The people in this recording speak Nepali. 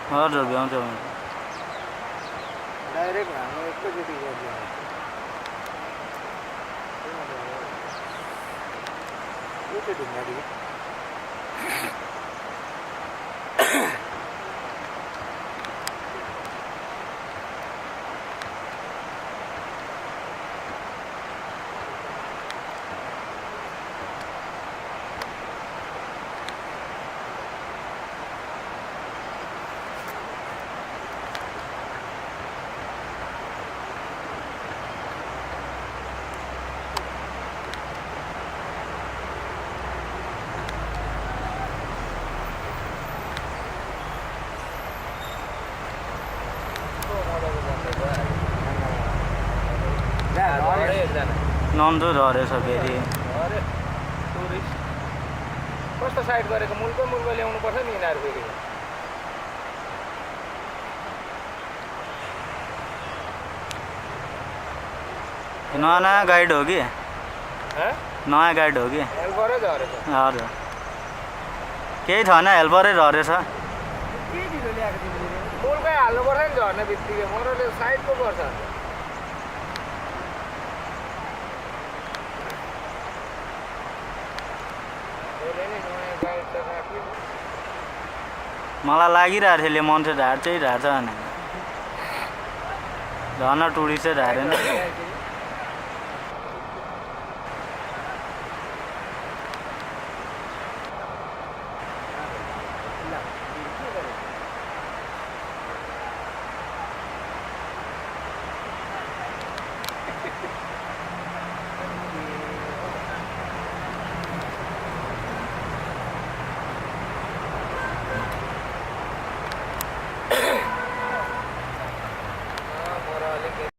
हजुर भ्याउँछ डाइरेक्ट हाम्रो एकैचोटि गरिदिनु यो चाहिँ ढुङ्गाडी नन्दो झरेछ फेरि टुरिस्ट कस्तो साइड गरेको मुल्क ल्याउनु पर्छ नि यिनीहरू फेरि नयाँ गाइड हो कि नयाँ गाइड हो कि हेल्परै झरेछ हजुर केही छैन हेल्परै झरेछ मुल्कै हाल्नुपर्छ नि झर्ने बित्तिकै मरले साइडको पर्छ मलाई लागिरहेको थियो मान्छे ढाड्छै ढाड्छ भने झन् टुरिस्टै ढाडेन